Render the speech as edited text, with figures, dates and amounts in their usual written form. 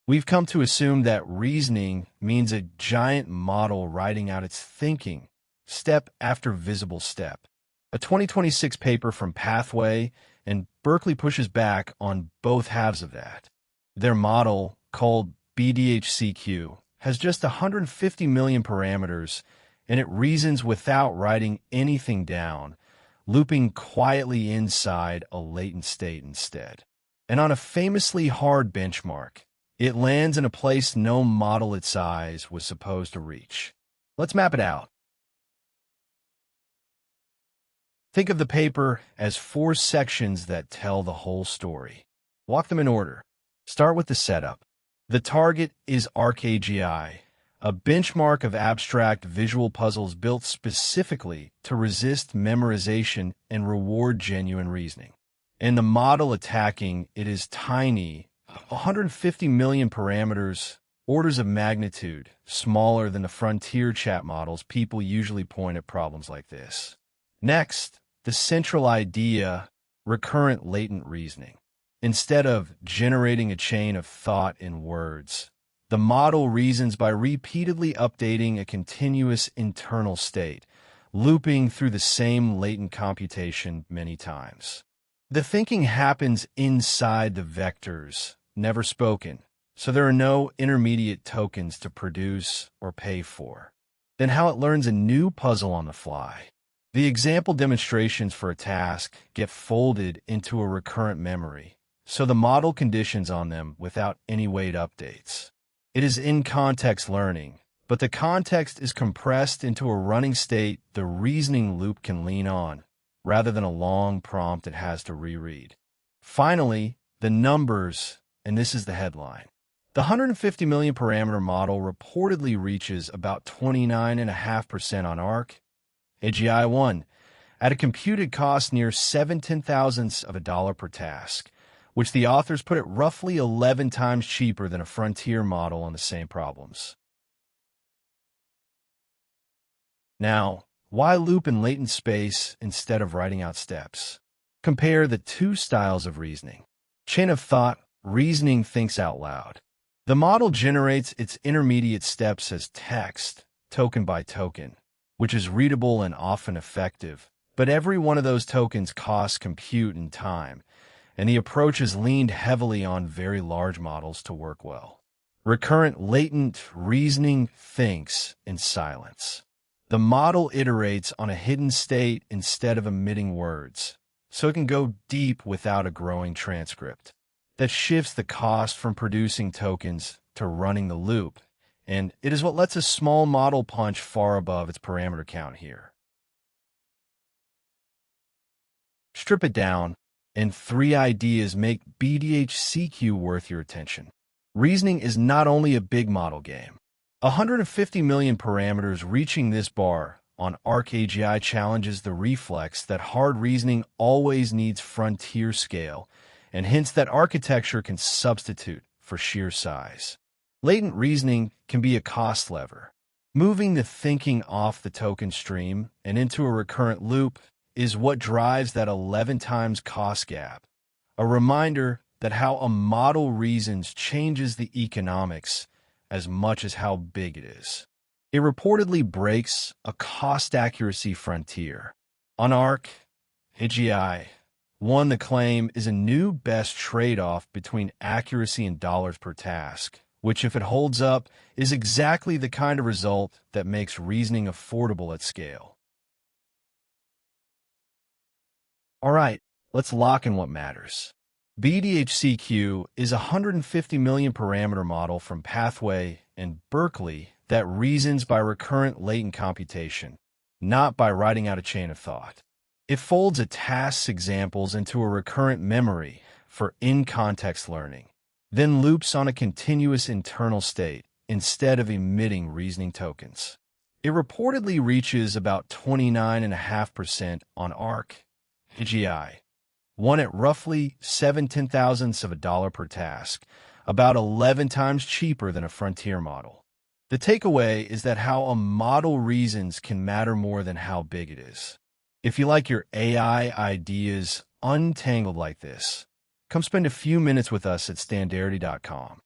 We've come to assume that reasoning means a giant model writing out its thinking, step after visible step. A 2026 paper from Pathway and Berkeley pushes back on both halves of that. Their model, called BDH-CQ, has just 150 million parameters, and it reasons without writing anything down, looping quietly inside a latent state instead. And on a famously hard benchmark, it lands in a place no model its size was supposed to reach. Let's map it out. Think of the paper as 4 sections that tell the whole story. Walk them in order. Start with the setup. The target is arc-agi, a benchmark of abstract visual puzzles built specifically to resist memorization and reward genuine reasoning. And the model attacking it is tiny, 150 million parameters, orders of magnitude, smaller than the frontier chat models people usually point at problems like this. Next, the central idea, recurrent latent reasoning. Instead of generating a chain of thought in words, the model reasons by repeatedly updating a continuous internal state, looping through the same latent computation many times. The thinking happens inside the vectors, never spoken, so there are no intermediate tokens to produce or pay for. Then how it learns a new puzzle on the fly. The example demonstrations for a task get folded into a recurrent memory, so the model conditions on them without any weight updates. It is in-context learning, but the context is compressed into a running state the reasoning loop can lean on, rather than a long prompt it has to reread. Finally, the numbers, and this is the headline. The 150 million parameter model reportedly reaches about 29.5% on arc-agi 1, at a computed cost near 7/10,000ths of a dollar per task, which the authors put it roughly 11 times cheaper than a frontier model on the same problems. Now, why loop in latent space instead of writing out steps? Compare the 2 styles of reasoning. Chain of thought, reasoning thinks out loud. The model generates its intermediate steps as text, token by token, which is readable and often effective, but every one of those tokens costs compute and time, and the approach is leaned heavily on very large models to work well. Recurrent latent reasoning thinks in silence. The model iterates on a hidden state instead of emitting words, so it can go deep without a growing transcript. That shifts the cost from producing tokens to running the loop, and it is what lets a small model punch far above its parameter count here. Strip it down, and 3 ideas make BDH-CQ worth your attention. Reasoning is not only a big model game. 150 million parameters reaching this bar on arc-agi challenges the reflex that hard reasoning always needs frontier scale, and hints that architecture can substitute for sheer size. Latent reasoning can be a cost lever. Moving the thinking off the token stream and into a recurrent loop is what drives that 11 times cost gap. A reminder that how a model reasons changes the economics as much as how big it is. It reportedly breaks a cost accuracy frontier. On arc-agi 1, the claim is a new best trade-off between accuracy and dollars per task, which, if it holds up, is exactly the kind of result that makes reasoning affordable at scale. All right, let's lock in what matters. BDH-CQ is a 150 million parameter model from Pathway and Berkeley that reasons by recurrent latent computation, not by writing out a chain of thought. It folds a task's examples into a recurrent memory for in-context learning, then loops on a continuous internal state instead of emitting reasoning tokens. It reportedly reaches about 29.5% on arc-agi 1 at roughly 7/10,000ths of a dollar per task, about 11 times cheaper than a frontier model. The takeaway is that how a model reasons can matter more than how big it is. If you like your AI ideas untangled like this, come spend a few minutes with us at Standarity.com.